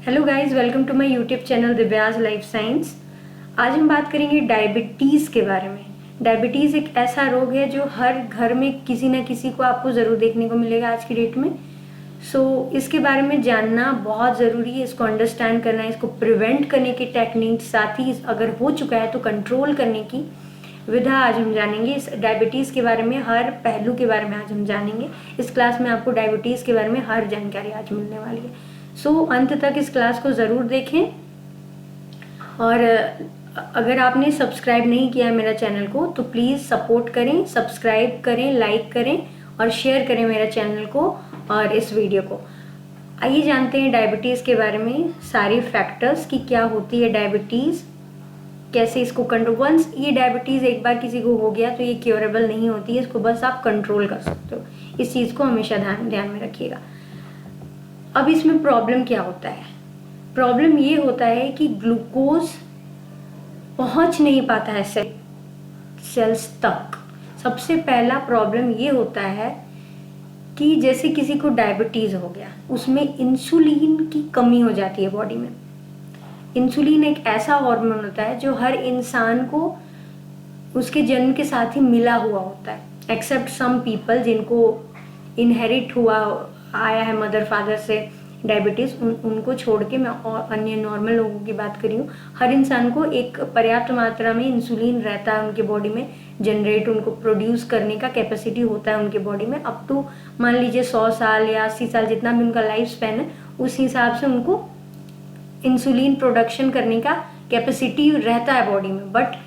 Hello guys, welcome to my YouTube channel Divya's life science. आज हम बात करेंगे डायबिटीज़ के बारे में। डायबिटीज़ एक ऐसा रोग है जो हर घर में किसी न किसी को आपको ज़रूर देखने को मिलेगा आज की डेट में। इसके बारे में जानना बहुत ज़रूरी है, इसको अंडरस्टैंड करना, इसको प्रिवेंट करने की टेक्निक, साथ ही अगर हो चुका है तो कंट्रोल करने की विधा आज हम जानेंगे। इस डायबिटीज़ के बारे में हर पहलू के बारे में आज हम जानेंगे। इस क्लास में आपको डायबिटीज़ के बारे में हर जानकारी आज मिलने वाली है। अंत तक इस क्लास को ज़रूर देखें। और अगर आपने सब्सक्राइब नहीं किया है मेरा चैनल को तो प्लीज़ सपोर्ट करें, सब्सक्राइब करें, लाइक करें और शेयर करें मेरा चैनल को और इस वीडियो को। आइए जानते हैं डायबिटीज़ के बारे में सारी फैक्टर्स कि क्या होती है डायबिटीज़, कैसे इसको कंट्रोल। वंस ये डायबिटीज़ एक बार किसी को हो गया तो ये क्योरेबल नहीं होती है, इसको बस आप कंट्रोल कर सकते हो। इस चीज़ को हमेशा ध्यान में रखिएगा। अब इसमें प्रॉब्लम क्या होता है? प्रॉब्लम ये होता है कि ग्लूकोज पहुंच नहीं पाता है सेल्स तक। सबसे पहला प्रॉब्लम ये होता है कि जैसे किसी को डायबिटीज़ हो गया, उसमें इंसुलिन की कमी हो जाती है बॉडी में। इंसुलिन एक ऐसा हार्मोन होता है जो हर इंसान को उसके जन्म के साथ ही मिला हुआ होता है, एक्सेप्ट सम पीपल जिनको इनहेरिट हुआ आया है मदर फादर से डायबिटीज़। उनको छोड़ के मैं और अन्य नॉर्मल लोगों की बात करी हूँ। हर इंसान को एक पर्याप्त मात्रा में इंसुलिन रहता है उनके बॉडी में, जनरेट, उनको प्रोड्यूस करने का कैपेसिटी होता है उनके बॉडी में। अप टू मान लीजिए 100 साल या 80 साल, जितना भी उनका लाइफ स्पैन है, उस हिसाब से उनको इंसुलिन प्रोडक्शन करने का कैपेसिटी रहता है बॉडी में। बट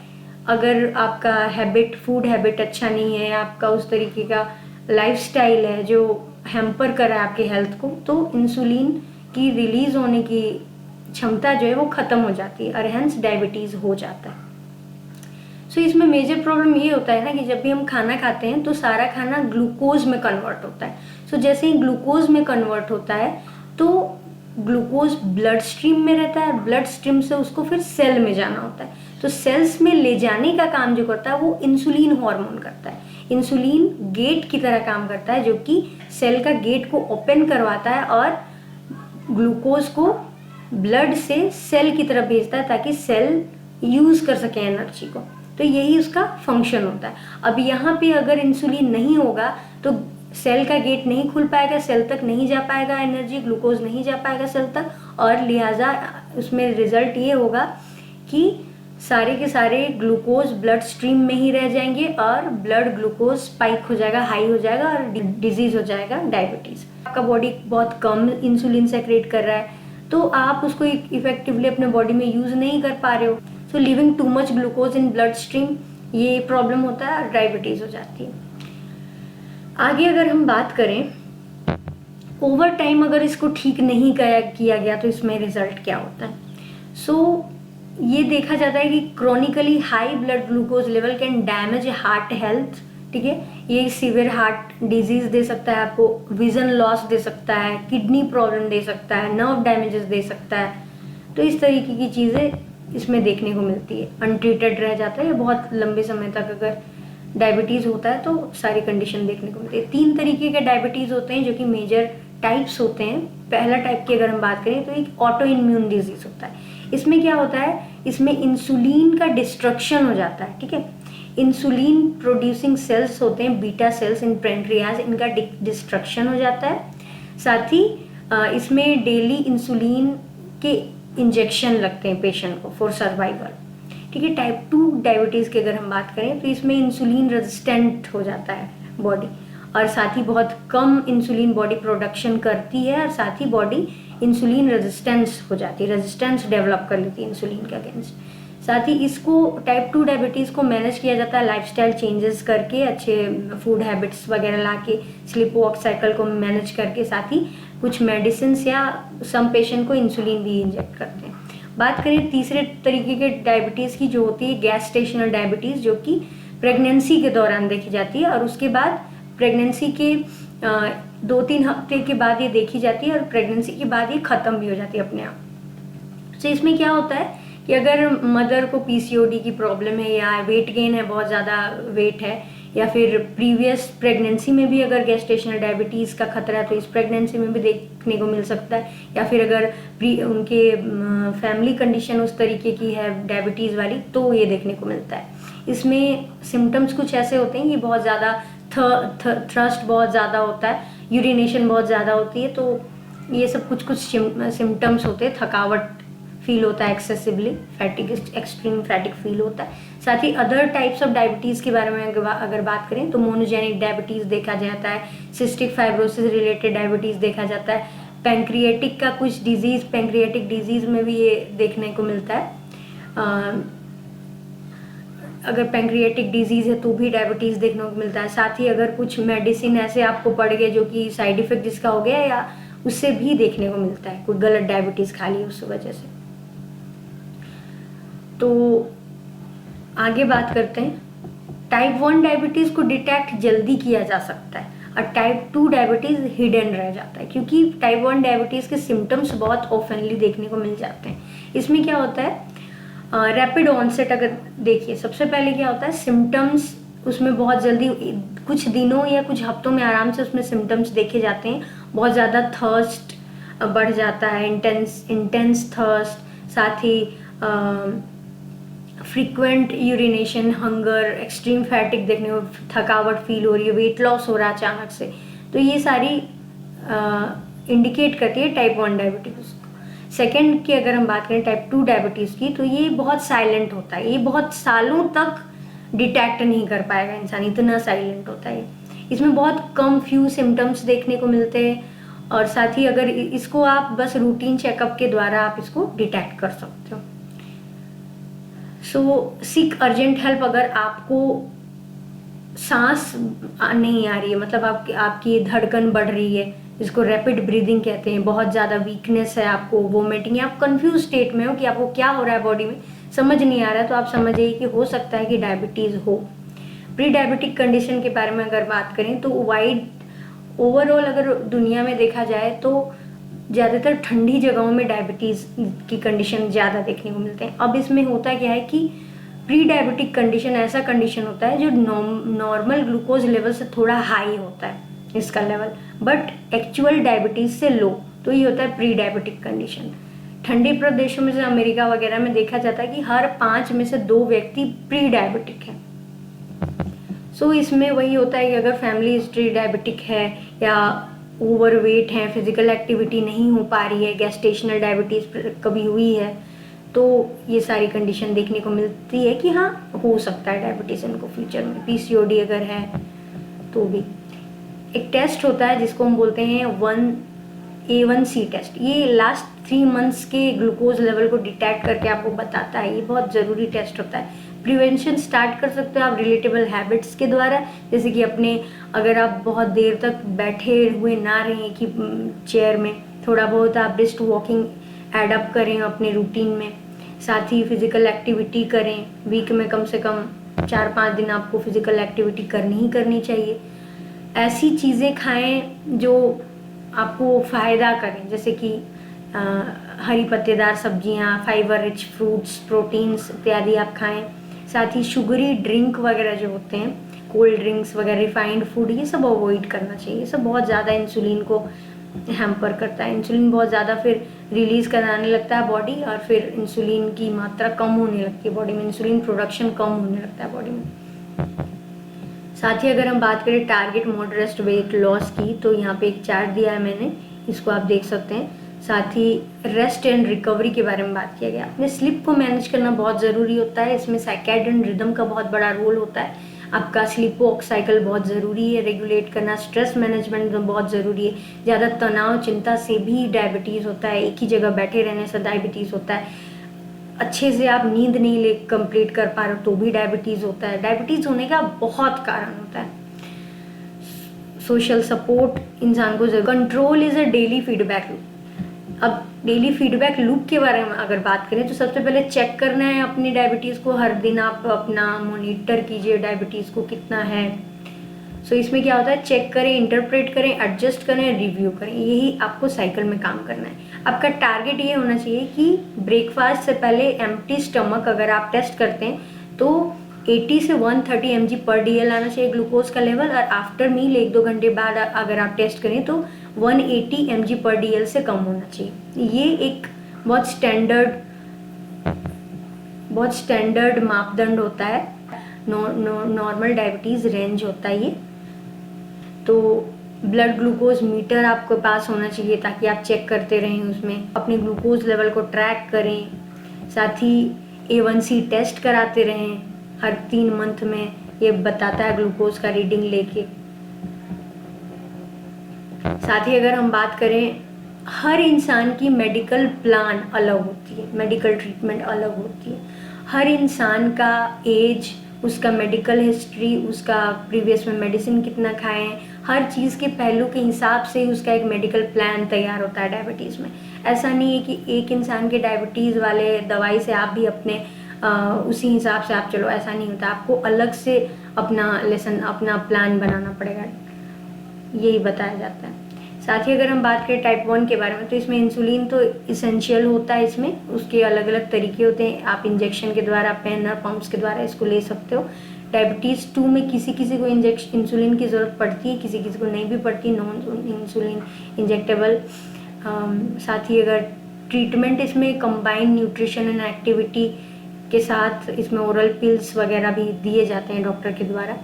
अगर आपका फूड हैबिट अच्छा नहीं है, आपका उस तरीके का लाइफस्टाइल है जो हैम्पर कर रहा है आपके हेल्थ को, तो इंसुलिन की रिलीज होने की क्षमता जो है वो खत्म हो जाती है और हेंस डायबिटीज़ हो जाता है। इसमें मेजर प्रॉब्लम ये होता है ना कि जब भी हम खाना खाते हैं तो सारा खाना ग्लूकोज में कन्वर्ट होता है। जैसे ही ग्लूकोज में कन्वर्ट होता है तो ग्लूकोज ब्लड स्ट्रीम में रहता है, ब्लड स्ट्रीम से उसको फिर सेल में जाना होता है। तो सेल्स में ले जाने का काम जो करता है वो इंसुलिन हार्मोन करता है। इंसुलिन गेट की तरह काम करता है जो कि सेल का गेट को ओपन करवाता है और ग्लूकोज को ब्लड से सेल की तरफ भेजता है ताकि सेल यूज कर सके एनर्जी को। तो यही उसका फंक्शन होता है। अब यहाँ पे अगर इंसुलिन नहीं होगा तो सेल का गेट नहीं खुल पाएगा, सेल तक नहीं जा पाएगा एनर्जी, ग्लूकोज नहीं जा पाएगा सेल तक, और लिहाजा उसमें रिजल्ट ये होगा कि सारे के सारे ग्लूकोज ब्लड स्ट्रीम में ही रह जाएंगे और ब्लड ग्लूकोज स्पाइक हो जाएगा, हाई हो जाएगा और डिजीज हो जाएगा डायबिटीज। आपका बॉडी बहुत कम इंसुलिन सेक्रेट कर रहा है तो आप उसको इफेक्टिवली अपने बॉडी में यूज नहीं कर पा रहे हो। Living too much glucose in blood stream, ये प्रॉब्लम होता है और डायबिटीज हो जाती है। आगे अगर हम बात करें ओवर टाइम अगर इसको ठीक नहीं किया गया तो इसमें रिजल्ट क्या होता है? ये देखा जाता है कि chronically high blood glucose level can damage heart health. ठीक है, ये सीवियर हार्ट डिजीज दे सकता है आपको, विजन लॉस दे सकता है, किडनी प्रॉब्लम दे सकता है, नर्व डैमेजेस दे सकता है। तो इस तरीके की चीज़ें इसमें देखने को मिलती है। अनट्रीटेड रह जाता है बहुत लंबे समय तक अगर डायबिटीज़ होता है तो सारी कंडीशन देखने को मिलती है। 3 तरीके के डायबिटीज़ होते हैं जो कि मेजर टाइप्स होते हैं। पहला टाइप की अगर हम बात करें तो एक ऑटो इम्यून डिजीज होता है। इसमें क्या होता है, इसमें इंसुलिन का डिस्ट्रक्शन हो जाता है। ठीक है, इंसुलिन प्रोड्यूसिंग सेल्स होते हैं बीटा सेल्स इन पेनक्रियाज, इनका डिस्ट्रक्शन हो जाता है। साथ ही इसमें डेली इंसुलिन के इंजेक्शन लगते हैं पेशेंट को फॉर सर्वाइवल। ठीक है, टाइप 2 डायबिटीज़ की अगर हम बात करें तो इसमें इंसुलिन रेजिस्टेंट हो जाता है बॉडी, और साथ ही बहुत कम इंसुलिन बॉडी प्रोडक्शन करती है और साथ ही बॉडी इंसुलिन रेजिस्टेंस हो जाती है, रेजिस्टेंस डेवलप कर लेती है इंसुलिन के अगेंस्ट। साथ ही इसको टाइप 2 डायबिटीज़ को मैनेज किया जाता है लाइफस्टाइल चेंजेस करके, अच्छे फूड हैबिट्स वगैरह ला के, स्लीप वॉक साइकिल को मैनेज करके, साथ ही कुछ मेडिसिन या सम पेशेंट को इंसुलिन भी इंजेक्ट करते हैं। बात करें तीसरे तरीके के डायबिटीज़ की जो होती है गैस्टेशनल डायबिटीज़, जो कि प्रेगनेंसी के दौरान देखी जाती है और उसके बाद प्रेगनेंसी के 2-3 हफ्ते के बाद ये देखी जाती है और प्रेगनेंसी के बाद ये ख़त्म भी हो जाती है अपने आप। इसमें क्या होता है कि अगर मदर को पीसीओडी की प्रॉब्लम है या वेट गेन है, बहुत ज़्यादा वेट है, या फिर प्रीवियस प्रेगनेंसी में भी अगर गेस्टेशनल डायबिटीज़ का खतरा है तो इस प्रेगनेंसी में भी देखने को मिल सकता है, या फिर अगर उनके फैमिली कंडीशन उस तरीके की है डायबिटीज़ वाली तो ये देखने को मिलता है। इसमें सिम्टम्स कुछ ऐसे होते हैं कि बहुत ज़्यादा थ्रस्ट बहुत ज़्यादा होता है, यूरिनेशन बहुत ज़्यादा होती है, तो ये सब कुछ सिम्टम्स होते हैं। थकावट फील होता है, एक्सेसिवली फैटिक, एक्सट्रीम फैटिक फील होता है। साथ ही अदर टाइप्स ऑफ डायबिटीज़ के बारे में अगर बात करें तो मोनोजेनिक डायबिटीज़ देखा जाता है, सिस्टिक फाइब्रोसिस रिलेटेड डायबिटीज़ देखा जाता है, पैंक्रियाटिक का कुछ डिजीज़, पैंक्रियाटिक डिजीज़ में भी ये देखने को मिलता है। अगर पैंक्रियाटिक डिजीज़ है तो भी डायबिटीज़ देखने को मिलता है। साथ ही अगर कुछ मेडिसिन ऐसे आपको पड़ गए जो कि साइड इफ़ेक्ट जिसका हो गया या उससे भी देखने को मिलता है, कोई गलत डायबिटीज़ खा ली उस वजह से। तो आगे बात करते हैं, टाइप 1 डायबिटीज़ को डिटेक्ट जल्दी किया जा सकता है और टाइप 2 डायबिटीज़ हिडन रह जाता है, क्योंकि टाइप 1 डायबिटीज़ के सिम्टम्स बहुत ऑफनली देखने को मिल जाते हैं। इसमें क्या होता है, रैपिड ऑनसेट अगर देखिए, सबसे पहले क्या होता है, सिम्टम्स उसमें बहुत जल्दी कुछ दिनों या कुछ हफ्तों में आराम से उसमें सिम्टम्स देखे जाते हैं। बहुत ज़्यादा थर्स्ट बढ़ जाता है, इंटेंस थर्स्ट, साथ ही frequent urination, hunger, extreme fatigue देखने को, थकावट फील हो रही है, वेट लॉस हो रहा है अचानक से, तो ये सारी इंडिकेट करती है टाइप 1 डायबिटीज़। सेकेंड की अगर हम बात करें टाइप 2 डायबिटीज़ की, तो ये बहुत साइलेंट होता है, ये बहुत सालों तक डिटेक्ट नहीं कर पाएगा इंसान, इतना साइलेंट होता है। इसमें बहुत कम फ्यू सिम्टम्स देखने को मिलते हैं, और साथ ही अगर इसको आप बस रूटीन चेकअप के द्वारा आप इसको डिटेक्ट कर सकते हो। सो सीक अर्जेंट हेल्प अगर आपको सांस नहीं आ रही है, मतलब आपकी धड़कन बढ़ रही है, जिसको रैपिड ब्रीदिंग कहते हैं, बहुत ज़्यादा वीकनेस है, आपको वोमिटिंग, या आप कंफ्यूज स्टेट में हो कि आपको क्या हो रहा है बॉडी में, समझ नहीं आ रहा है, तो आप समझिए कि हो सकता है कि डायबिटीज़ हो। प्री डायबिटिक कंडीशन के बारे में अगर बात करें तो वाइड ओवरऑल अगर दुनिया में देखा जाए तो ज़्यादातर ठंडी जगहों में डायबिटीज़ की कंडीशन ज़्यादा देखने को मिलते हैं। अब इसमें होता क्या है कि प्री डायबिटिक कंडीशन ऐसा कंडीशन होता है जो नॉर्मल ग्लूकोज लेवल से थोड़ा हाई होता है इसका लेवल, बट एक्चुअल डायबिटीज़ से लो, तो ये होता है प्री डायबिटिक कंडीशन। ठंडे प्रदेशों में, जैसे अमेरिका वगैरह में देखा जाता है कि हर 5 में से 2 व्यक्ति प्री डायबिटिक है। सो इसमें वही होता है कि अगर फैमिली हिस्ट्री डायबिटिक है या ओवरवेट है, फिजिकल एक्टिविटी नहीं हो पा रही है, गेस्टेशनल डायबिटीज़ कभी हुई है, तो ये सारी कंडीशन देखने को मिलती है कि हाँ हो सकता है डायबिटीज़ इनको फ्यूचर में। पीसीओडी अगर है तो भी। एक टेस्ट होता है जिसको हम बोलते हैं A1C टेस्ट, ये लास्ट 3 मंथ्स के ग्लूकोज लेवल को डिटेक्ट करके आपको बताता है, ये बहुत ज़रूरी टेस्ट होता है। प्रिवेंशन स्टार्ट कर सकते हो आप रिलेटेबल हैबिट्स के द्वारा, जैसे कि अगर आप बहुत देर तक बैठे हुए ना रहें कि चेयर में, थोड़ा बहुत आप ब्रिस्क वॉकिंग एडअप करें अपने रूटीन में। साथ ही फिजिकल एक्टिविटी करें, वीक में कम से कम 4-5 दिन आपको फिजिकल एक्टिविटी करनी ही करनी चाहिए। ऐसी चीज़ें खाएं जो आपको फ़ायदा करें, जैसे कि हरी पत्तेदार सब्जियां, फाइबर रिच फ्रूट्स, प्रोटीन्स इत्यादि आप खाएं। साथ ही शुगरी ड्रिंक वगैरह जो होते हैं, कोल्ड ड्रिंक्स वगैरह, रिफाइंड फूड, ये सब अवॉइड करना चाहिए। ये सब बहुत ज़्यादा इंसुलिन को हैम्पर करता है, इंसुलिन बहुत ज़्यादा फिर रिलीज़ कराने लगता है बॉडी, और फिर इंसुलिन की मात्रा कम होने लगती है बॉडी में, इंसुलिन प्रोडक्शन कम होने लगता है बॉडी में। साथ ही अगर हम बात करें टारगेट मॉडरेट वेट लॉस की, तो यहाँ पे एक चार्ट दिया है मैंने, इसको आप देख सकते हैं। साथ ही रेस्ट एंड रिकवरी के बारे में बात किया गया। अपने स्लीप को मैनेज करना बहुत ज़रूरी होता है, इसमें सर्कैडियन रिदम का बहुत बड़ा रोल होता है। आपका स्लीप वॉक साइकिल बहुत ज़रूरी है रेगुलेट करना। स्ट्रेस मैनेजमेंट बहुत ज़रूरी है, ज़्यादा तनाव चिंता से भी डायबिटीज़ होता है, एक ही जगह बैठे रहने से डायबिटीज़ होता है, अच्छे से आप नींद नहीं ले कंप्लीट कर पा रहे हो तो भी डायबिटीज़ होता है। डायबिटीज़ होने का बहुत कारण होता है। सोशल सपोर्ट इंसान को control is a daily feedback loop. अब डेली फीडबैक लूप के बारे में अगर बात करें तो सबसे पहले चेक करना है अपनी डायबिटीज़ को, हर दिन आप अपना मॉनिटर कीजिए डायबिटीज़ को कितना है। सो इसमें क्या होता है, चेक करें, इंटरप्रेट करें, एडजस्ट करें, रिव्यू करें, यही आपको साइकिल में काम करना है। आपका टारगेट ये होना चाहिए कि ब्रेकफास्ट से पहले एम्प्टी स्टमक अगर आप टेस्ट करते हैं तो 80 से 130 mg पर DL आना चाहिए ग्लूकोज का लेवल, और आफ्टर मील 1-2 घंटे बाद अगर आप टेस्ट करें तो 180 mg पर DL से कम होना चाहिए। ये एक बहुत स्टैंडर्ड मापदंड होता है, नॉर्मल डायबिटीज़ रेंज होता है ये। तो ब्लड ग्लूकोज मीटर आपके पास होना चाहिए ताकि आप चेक करते रहें, उसमें अपने ग्लूकोज लेवल को ट्रैक करें। साथ ही A1C टेस्ट कराते रहें हर 3 मंथ में, ये बताता है ग्लूकोज का रीडिंग लेके। साथ ही अगर हम बात करें, हर इंसान की मेडिकल प्लान अलग होती है, मेडिकल ट्रीटमेंट अलग होती है। हर इंसान का एज, उसका मेडिकल हिस्ट्री, उसका प्रीवियस में मेडिसिन कितना खाए हैं, हर चीज़ के पहलू के हिसाब से उसका एक मेडिकल प्लान तैयार होता है डायबिटीज़ में। ऐसा नहीं है कि एक इंसान के डायबिटीज़ वाले दवाई से आप भी अपने उसी हिसाब से आप चलो, ऐसा नहीं होता। आपको अलग से अपना प्लान बनाना पड़ेगा, यही बताया जाता है। साथ ही अगर हम बात करें टाइप 1 के बारे में, तो इसमें इंसुलिन तो इसेंशियल होता है, इसमें उसके अलग अलग तरीके होते हैं। आप इंजेक्शन के द्वारा, पेन और पंप्स के द्वारा इसको ले सकते हो। डायबिटीज़ 2 में किसी को इंसुलिन की ज़रूरत पड़ती है, किसी को नहीं भी पड़ती, नॉन इंसुलिन इंजेक्टेबल। साथ ही अगर ट्रीटमेंट इसमें कंबाइंड न्यूट्रिशन एंड एक्टिविटी के साथ इसमें ओरल पिल्स वगैरह भी दिए जाते हैं डॉक्टर के द्वारा।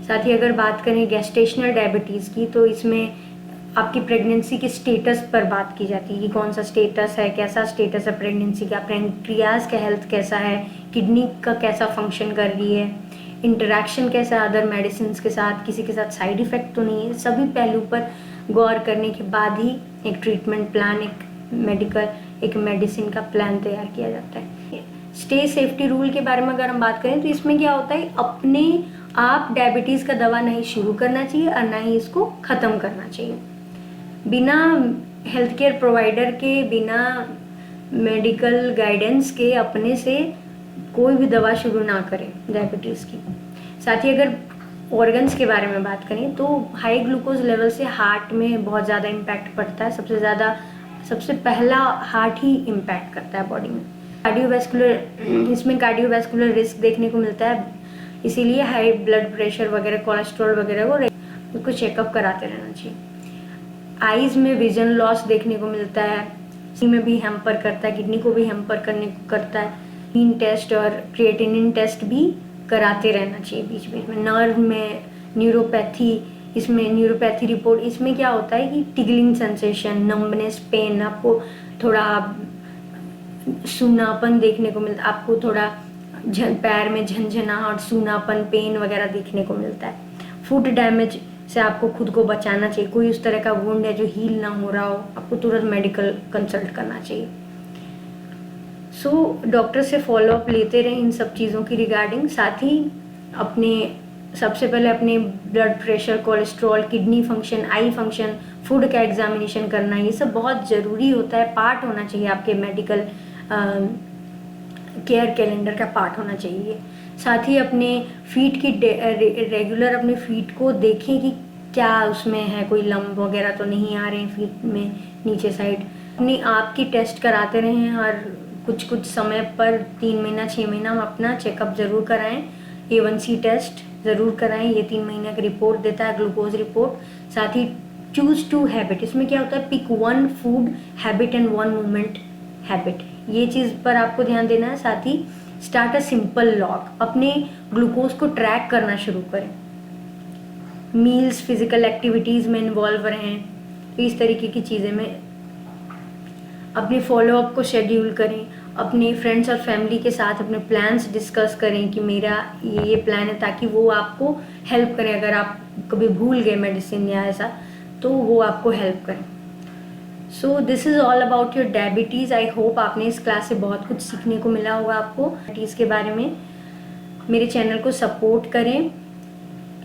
साथ ही अगर बात करें गेस्टेशनल डायबिटीज़ की, तो इसमें आपकी प्रेगनेंसी के स्टेटस पर बात की जाती है कि कौन सा स्टेटस है, कैसा स्टेटस है प्रेगनेंसी का, पैंक्रियाज का हेल्थ कैसा है, किडनी का कैसा फंक्शन कर रही है, इंटरेक्शन कैसा है अदर मेडिसिन के साथ, किसी के साथ साइड इफ़ेक्ट तो नहीं है। सभी पहलू पर गौर करने के बाद ही एक ट्रीटमेंट प्लान, एक मेडिसिन का प्लान तैयार किया जाता है। स्टे सेफ्टी रूल के बारे में अगर हम बात करें, तो इसमें क्या होता है, अपने आप डायबिटीज़ का दवा नहीं शुरू करना चाहिए और ना ही इसको ख़त्म करना चाहिए। बिना हेल्थ केयर प्रोवाइडर के, बिना मेडिकल गाइडेंस के अपने से कोई भी दवा शुरू ना करें डायबिटीज़ की। साथ ही अगर ऑर्गन्स के बारे में बात करें, तो हाई ग्लूकोज लेवल से हार्ट में बहुत ज़्यादा इम्पैक्ट पड़ता है। सबसे पहला हार्ट ही इम्पैक्ट करता है बॉडी में। इसमें कार्डियोवैस्कुलर रिस्क देखने को मिलता है, इसीलिए हाई ब्लड प्रेशर वगैरह, कोलेस्ट्रॉल वगैरह को चेकअप कराते रहना चाहिए। आईज में विजन लॉस देखने को मिलता है, किडनी में भी हैम्पर करता है, किडनी को भी हैम्पर करता है। हीन टेस्ट और क्रिएटिनिन टेस्ट भी कराते रहना चाहिए बीच बीच में। नर्व में न्यूरोपैथी, इसमें न्यूरोपैथी रिपोर्ट, इसमें क्या होता है कि टिगलिंग सेंसेशन, नम्बनेस, पेन, आपको थोड़ा सूनापन देखने को मिलता है, आपको थोड़ा पैर में झंझनाहट, सूनापन, पेन वगैरह देखने को मिलता है। फुट डैमेज से आपको खुद को बचाना चाहिए। कोई उस तरह का वुंड है जो हील ना हो रहा हो, आपको तुरंत मेडिकल कंसल्ट करना चाहिए। डॉक्टर से फॉलोअप लेते रहें इन सब चीज़ों की रिगार्डिंग। साथ ही सबसे पहले अपने blood pressure, cholesterol, kidney function, I function, food का एग्जामिनेशन करना, ये सब बहुत ज़रूरी होता है, पार्ट होना चाहिए आपके मेडिकल केयर कैलेंडर का पार्ट होना चाहिए। साथ ही अपने फीट की रेगुलर अपने फीट को देखें कि क्या उसमें है, कोई लम्ब वगैरह तो नहीं आ रहे हैं फीट में नीचे साइड। अपनी आप की टेस्ट कराते रहें, हर कुछ समय पर 3 महीना 6 महीना हम अपना चेकअप ज़रूर कराएं। A1C टेस्ट ज़रूर कराएं, ये 3 महीने की रिपोर्ट देता है, ग्लूकोज रिपोर्ट। साथ ही चूज 2 हैबिट, इसमें क्या होता है, pick 1 food habit and 1 movement habit, ये चीज़ पर आपको ध्यान देना है। साथ ही स्टार्ट अ सिंपल लॉग, अपने ग्लूकोज को ट्रैक करना शुरू करें। मील्स, फिजिकल एक्टिविटीज़ में इन्वॉल्व रहें, तो इस तरीके की चीज़ें में अपने फॉलोअप को शेड्यूल करें। अपने फ्रेंड्स और फैमिली के साथ अपने प्लान्स डिस्कस करें कि मेरा ये प्लान है, ताकि वो आपको हेल्प करें। अगर आप कभी भूल गए मेडिसिन या ऐसा, तो वो आपको हेल्प करें। So this is all about your diabetes. I hope आपने इस क्लास से बहुत कुछ सीखने को मिला होगा आपको डायबिटीज़ के बारे में। मेरे चैनल को सपोर्ट करें,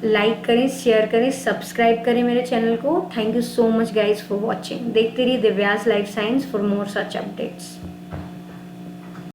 लाइक करें, शेयर करें, सब्सक्राइब करें मेरे चैनल को। Thank you so much guys for watching. देखते रहिए Divya's life science for more such updates.